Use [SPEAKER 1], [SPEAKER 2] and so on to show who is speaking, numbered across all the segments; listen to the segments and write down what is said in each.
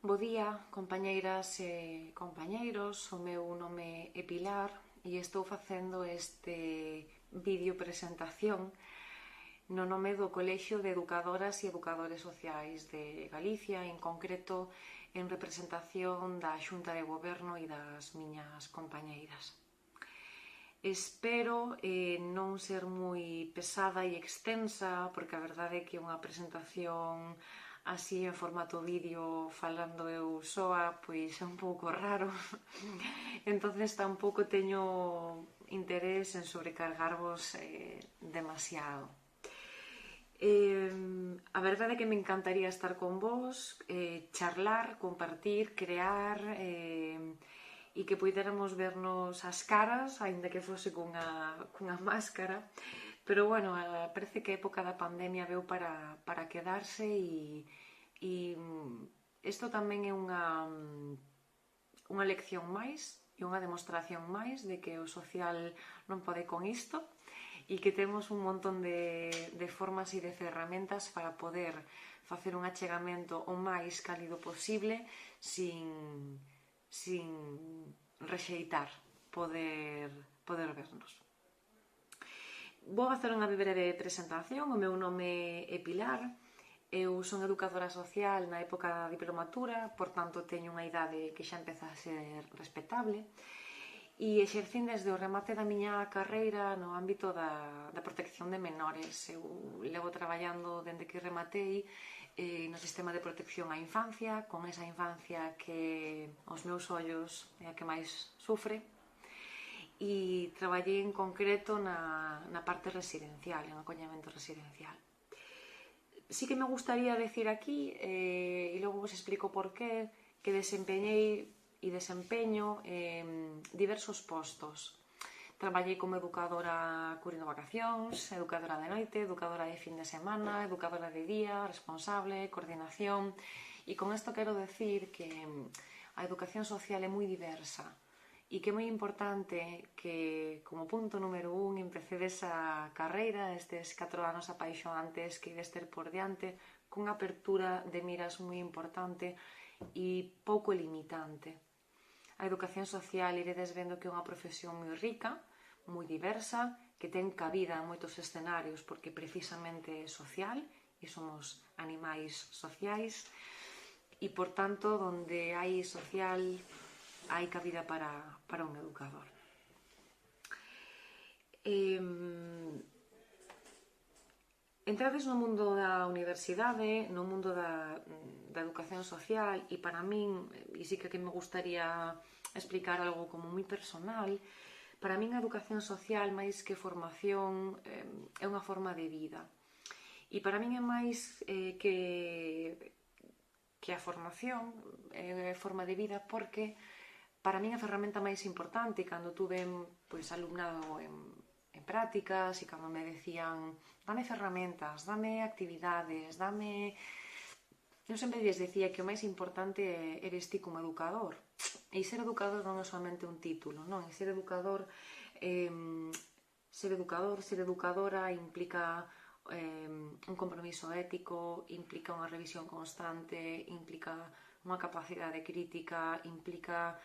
[SPEAKER 1] Bo día, compañeiras e compañeiros, o meu nome é Pilar e estou facendo este vídeo presentación no nome do Colexio de Educadoras e Educadores Sociais de Galicia, en concreto en representación da Xunta de Goberno e das miñas compañeiras. Espero non ser moi pesada e extensa, porque a verdade é que unha presentación así en formato vídeo falando eu soa, pois é un pouco raro. Entonces tampouco teño interés en sobrecargarvos demasiado. A verdade é que me encantaría estar con vos, charlar, compartir, crear e que puidéramos vernos as caras, aínda que fose cunha máscara. Pero bueno, parece que a época da pandemia veu para quedarse e isto tamén é unha lección máis e unha demostración máis de que o social non pode con isto e que temos un montón de formas e de ferramentas para poder facer un achegamento o máis cálido posible sin rexeitar poder vernos. Vou facer unha breve presentación. O meu nome é Pilar. Eu son educadora social na época da diplomatura, por tanto teño unha idade que xa empeza a ser respetable. E exercín desde o remate da miña carreira no ámbito da protección de menores. Eu levo traballando dende que rematei no sistema de protección á infancia, con esa infancia que os meus ollos é a que máis sufre, e traballei en concreto na parte residencial, en acollemento residencial. Sí que me gustaría decir aquí, e logo vos explico por qué, que desempeñei e desempeño diversos postos. Traballei como educadora cubrindo vacacións, educadora de noite, educadora de fin de semana, educadora de día, responsable, coordinación. E con isto quero decir que a educación social é moi diversa e que é moi importante que, como punto número 1, empecedes a carreira, estes 4 anos apaixonantes que ides ter por diante, cunha apertura de miras moi importante e pouco limitante. A educación social iredes vendo que é unha profesión moi rica, moi diversa, que ten cabida en moitos escenarios porque precisamente é social e somos animais sociais e, por tanto, donde hai social hai cabida para un educador. Entrades no mundo da universidade, no mundo da educación social, e para min, e sí que me gustaría explicar algo como moi personal, para min a educación social, máis que formación, é unha forma de vida. E para min é máis que a formación é forma de vida porque para min a ferramenta máis importante cando tuve alumnado en prácticas e cando me decían dame ferramentas, dame actividades, dame... Eu sempre lles decía que o máis importante eres ti como educador. E ser educador non é somente un título, non? E ser educador, ser educadora implica un compromiso ético, implica unha revisión constante, implica unha capacidade crítica, implica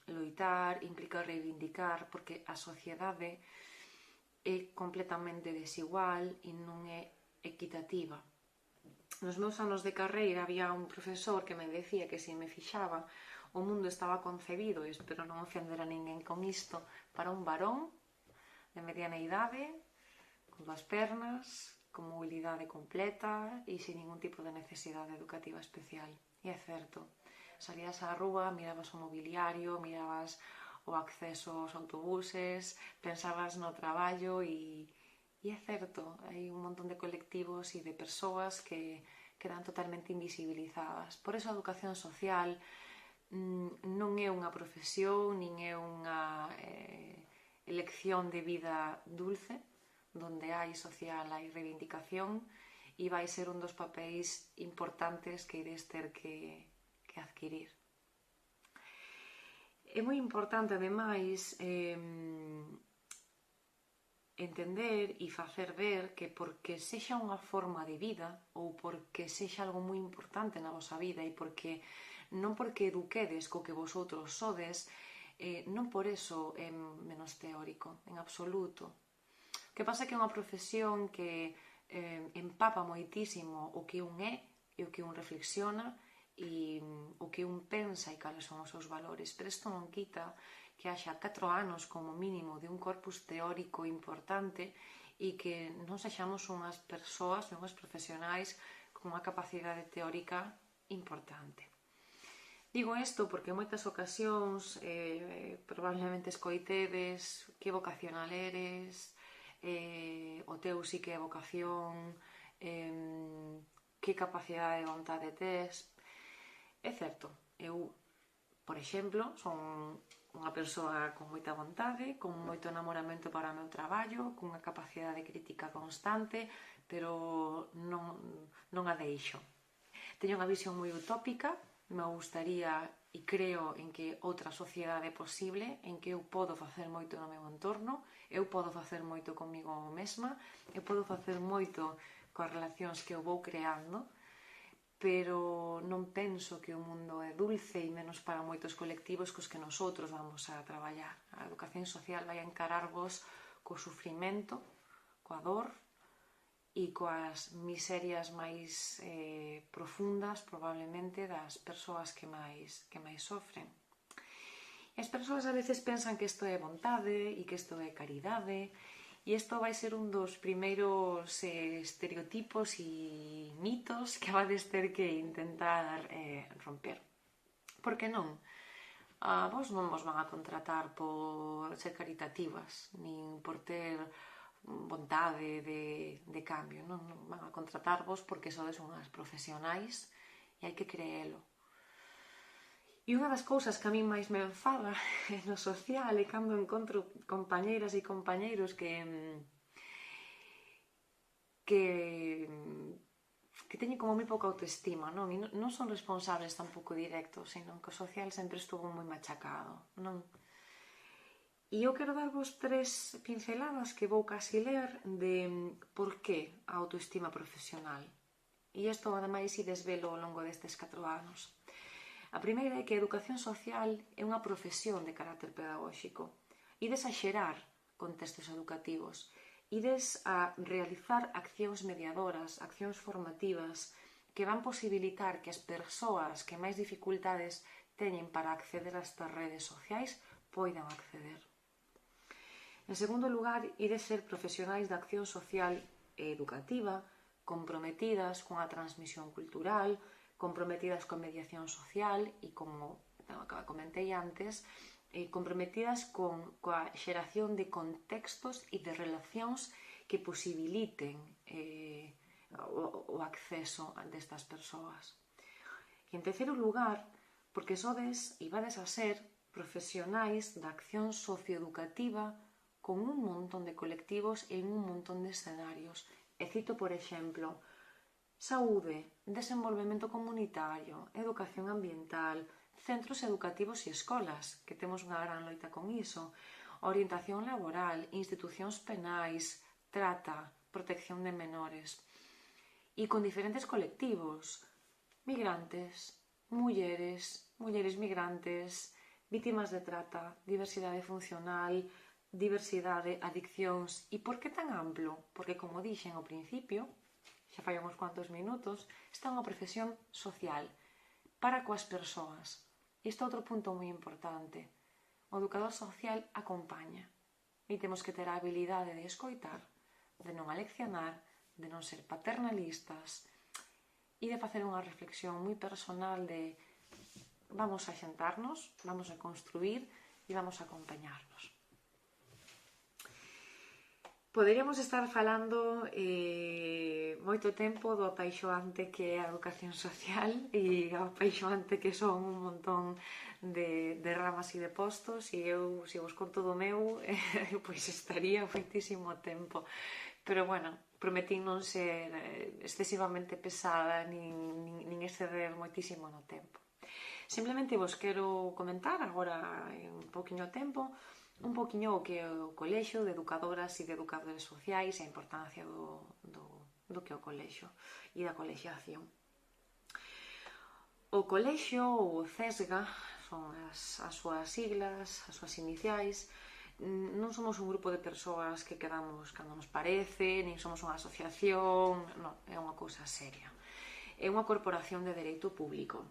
[SPEAKER 1] loitar, implica reivindicar, porque a sociedade é completamente desigual e non é equitativa. Nos meus anos de carreira había un profesor que me decía que se me fixaba o mundo estaba concebido, e espero non ofender a ninguén con isto, para un varón de mediana idade, con 2 pernas, con mobilidade completa e sin ningún tipo de necesidade educativa especial. E é certo, salías á rúa, mirabas o mobiliario, mirabas o acceso aos autobuses, pensabas no traballo e é certo, hai un montón de colectivos e de persoas que quedan totalmente invisibilizadas. Por eso a educación social non é unha profesión, nin é unha elección de vida dulce, donde hai social, hai reivindicación, e vai ser un dos papéis importantes que ides ter que adquirir. É moi importante, ademais, entender e facer ver que porque sexa unha forma de vida ou porque sexa algo moi importante na vosa vida e porque non porque eduquedes co que vosotros sodes, non por eso é menos teórico, en absoluto. O que pasa é que é unha profesión que empapa moitísimo o que un é e o que un reflexiona e o que un pensa e cales son os seus valores, pero isto non quita que haxa 4 anos como mínimo de un corpus teórico importante e que non sexamos unhas persoas, unhas profesionais con unha capacidade teórica importante. Digo isto porque en moitas ocasións probablemente escoitedes que vocacional eres, o teu sí que é vocación, que capacidade de vontade tes. É certo, eu, por exemplo, son unha persoa con moita vontade, con moito enamoramento para o meu traballo, cunha capacidade crítica constante, pero non a deixo. Teño unha visión moi utópica, me gustaría e creo en que outra sociedade é posible, en que eu podo facer moito no meu entorno, eu podo facer moito comigo mesma, eu podo facer moito coas relacións que eu vou creando, pero non penso que o mundo é dulce e menos para moitos colectivos cos que nosotros vamos a traballar. A educación social vai a encararvos co sufrimento, coa dor e coas miserias máis profundas, probablemente, das persoas que máis sofren. E as persoas a veces pensan que isto é vontade e que isto é caridade, e isto vai ser un dos primeiros estereotipos e mitos que vades ter que intentar romper. Por que non? A vos non vos van a contratar por ser caritativas, nin por ter vontade de cambio, non van a contratarvos porque sodes unhas profesionais e hai que creelo. E unha das cousas que a mí máis me enfada no social é cando encontro compañeiras e compañeiros que teñen como moi pouca autoestima, non? E non son responsables tampouco directos, senón que o social sempre estuvo moi machacado, non? E eu quero darvos 3 pinceladas que vou casi ler de por que a autoestima profesional. E isto, ademais, se desvelo ao longo destes 4 anos. A primeira é que a educación social é unha profesión de carácter pedagóxico. Ides a xerar contextos educativos, ides a realizar accións mediadoras, accións formativas que van posibilitar que as persoas que máis dificultades teñen para acceder a estas redes sociais poidan acceder. En segundo lugar, ides ser profesionais de acción social e educativa comprometidas cunha transmisión cultural, comprometidas coa mediación social e, como comentei antes, comprometidas coa xeración de contextos e de relacións que posibiliten o acceso destas persoas. E, en terceiro lugar, porque sodes e vades a ser profesionais da acción socioeducativa con un montón de colectivos e en un montón de escenarios. E cito, por exemplo, saúde, desenvolvemento comunitario, educación ambiental, centros educativos e escolas, que temos unha gran loita con iso, orientación laboral, institucións penais, trata, protección de menores. E con diferentes colectivos, migrantes, mulleres migrantes, vítimas de trata, diversidade funcional, diversidade, adiccións. E por que tan amplo? Porque, como dixen ao principio, xa fai uns cuantos minutos, esta é unha profesión social para coas persoas. Isto é outro punto moi importante. O educador social acompaña e temos que ter a habilidade de escoitar, de non aleccionar, de non ser paternalistas e de facer unha reflexión moi personal de vamos a xentarnos, vamos a construir e vamos a acompañarnos. Poderíamos estar falando moito tempo do apaixoante que é a educación social e o apaixoante que son un montón de ramas e de postos, e eu, se vos conto do meu, pois estaría moitísimo tempo. Pero, bueno, prometí non ser excesivamente pesada nin exceder moitísimo no tempo. Simplemente vos quero comentar agora en un pouquiño tempo un poquinho o que é o colexio de educadoras e de educadores sociais e a importancia do que é o colexio e da colexiación. O colexio ou o CESGA son as súas siglas, as súas iniciais. Non somos un grupo de persoas que quedamos cando nos parece, nin somos unha asociación, non, é unha cousa seria. É unha corporación de dereito público.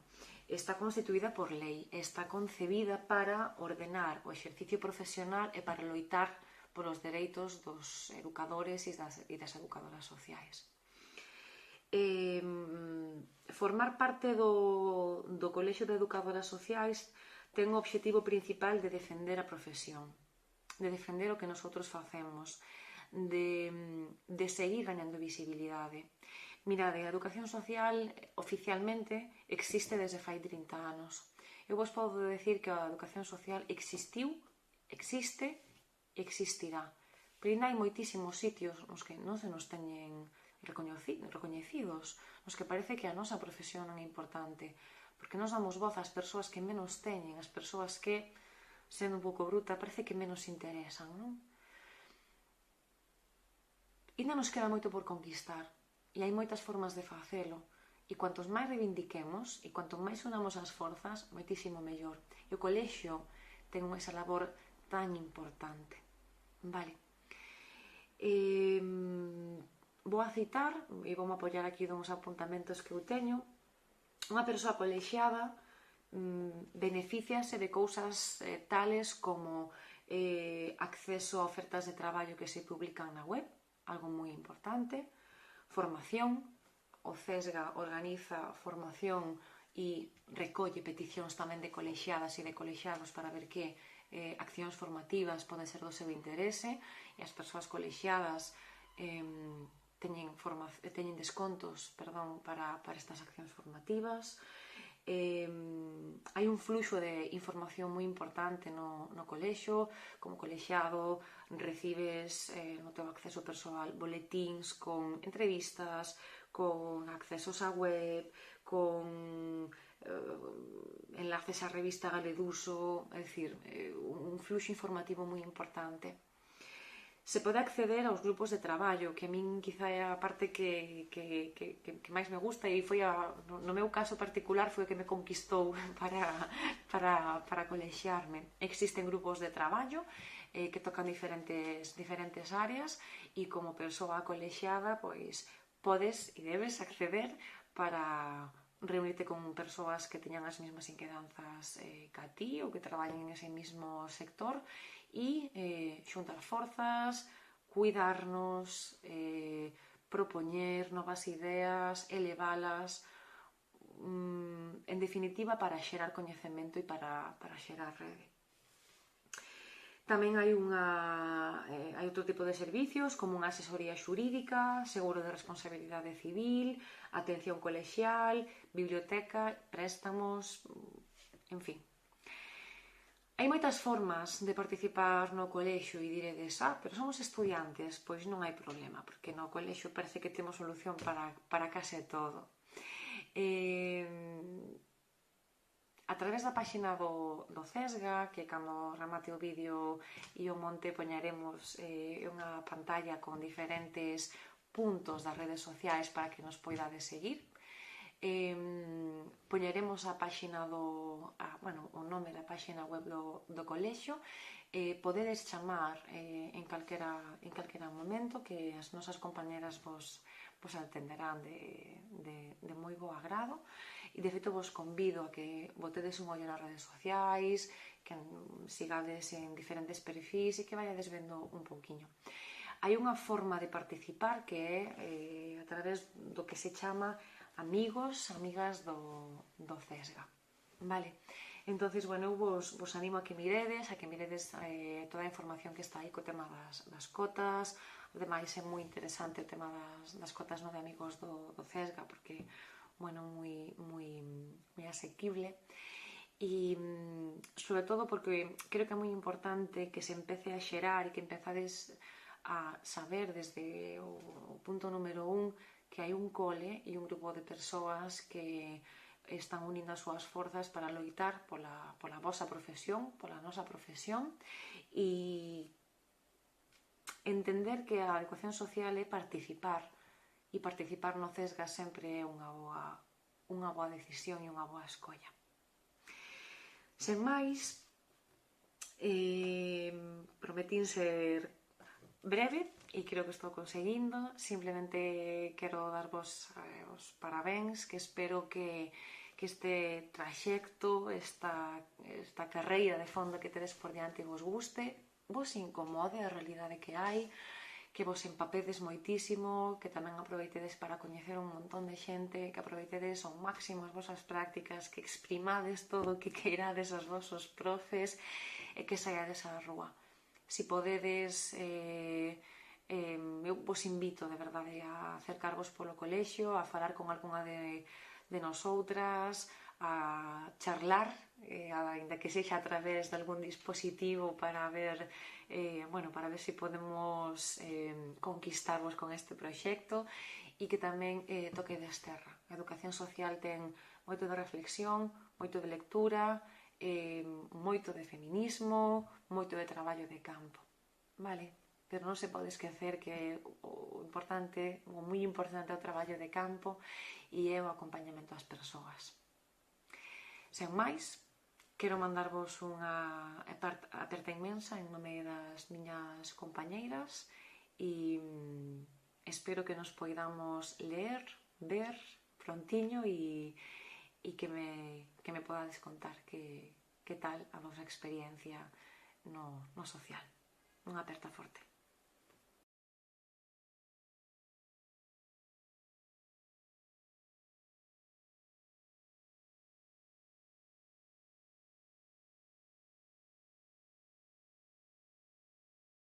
[SPEAKER 1] Está constituída por lei, está concebida para ordenar o exercicio profesional e para loitar polos dereitos dos educadores e das educadoras sociais. Formar parte do Colexio de Educadoras Sociais ten o obxectivo principal de defender a profesión, de defender o que nosotros facemos, de seguir gañando visibilidade. Mirade, a educación social oficialmente existe desde fai 30 anos. Eu vos podo decir que a educación social existiu, existe e existirá. Pero ainda hai moitísimos sitios nos que non se nos teñen recoñecidos, nos que parece que a nosa profesión non é importante, porque nos damos voz ás persoas que menos teñen, ás persoas que, sendo un pouco bruta, parece que menos interesan, non? Ainda nos queda moito por conquistar, e hai moitas formas de facelo, e cuantos máis reivindiquemos, e cuanto máis unamos as forzas, moitísimo mellor. E o colexio ten esa labor tan importante. Vale. Vou a citar, e vou apoiar aquí duns apuntamentos que eu teño. Unha persoa colexiada beneficiase de cousas tales como acceso a ofertas de traballo que se publican na web, algo moi importante, formación, o CESGA organiza formación e recolle peticións tamén de colexiadas e de colexiados para ver que accións formativas poden ser do seu interese, e as persoas colexiadas teñen descontos para estas accións formativas. Hai un fluxo de información moi importante no colexio. Como colexiado recibes no teu acceso persoal boletíns con entrevistas, con accesos á web, con enlaces á revista Galeduso, é dicir, un fluxo informativo moi importante. Se pode acceder aos grupos de traballo, que a min quizá é a parte que máis me gusta, e foi no meu caso particular foi o que me conquistou para colexiarme. Existen grupos de traballo que tocan diferentes áreas, e como persoa colexiada pois podes e debes acceder para reunirte con persoas que teñan as mesmas inquedanzas que a ti ou que traballen nese mesmo sector, e xuntar forzas, cuidarnos, propoñer novas ideas, elevalas, en definitiva para xerar coñecemento e para xerar rede. Tamén hai outro tipo de servicios, como unha asesoría xurídica, seguro de responsabilidade civil, atención colexial, biblioteca, préstamos, en fin. Hai moitas formas de participar no colexio e diredes, pero somos estudiantes, pois non hai problema, porque no colexio parece que temos solución para case todo. A través da páxina do CESGA, que cando remate o vídeo e o monte poñaremos unha pantalla con diferentes puntos das redes sociais para que nos poidades seguir. Poñeremos a páxina o nome da páxina web do colexio. Podedes chamar en calquera momento, que as nosas compañeras vos atenderán de moi bo agrado, e de feito vos convido a que botedes un ollo nas redes sociais, que sigades en diferentes perfis e que vayades vendo un pouquiño. Hai unha forma de participar que é a través do que se chama amigos, amigas do CESGA. Vale? Entonces, bueno, eu vos animo a que miredes toda a información que está aí co tema das cotas. Ademais, é moi interesante o tema das cotas de amigos do CESGA, porque, bueno, moi asequible. E, sobre todo, porque creo que é moi importante que se empece a xerar e que empezades a saber desde o punto número 1 que hai un cole e un grupo de persoas que están unindo as súas forzas para loitar pola vosa profesión, pola nosa profesión, e entender que a educación social é participar, e participar no CESGA sempre é unha boa decisión e unha boa escolla. Sen máis, prometín ser breve e creo que estou conseguindo. Simplemente quero darvos os parabéns, que espero que este traxecto, esta carreira de fondo que tedes por diante vos guste, vos incomode a realidade que hai, que vos empapedes moitísimo, que tamén aproveitedes para coñecer un montón de xente, que aproveitedes ao máximo as vosas prácticas, que exprimades todo o que queirades aos vosos profes e que saíades á rúa. Si podedes, eu vos invito de verdade a acercarvos polo colexio, a falar con algunha de nosoutras, a charlar, ainda que sexa a través de algún dispositivo para ver se podemos conquistarvos con este proxecto, e que tamén toquedes terra. A educación social ten moito de reflexión, moito de lectura, moito de feminismo, moito de traballo de campo, vale? Pero non se pode esquecer que o moi importante é o traballo de campo e é o acompañamento ás persoas. Sen máis, quero mandarvos unha aperta inmensa en nome das miñas compañeiras e espero que nos poidamos ler, ver prontiño e que me podades contar que tal a vosa experiencia no social. Unha aperta forte.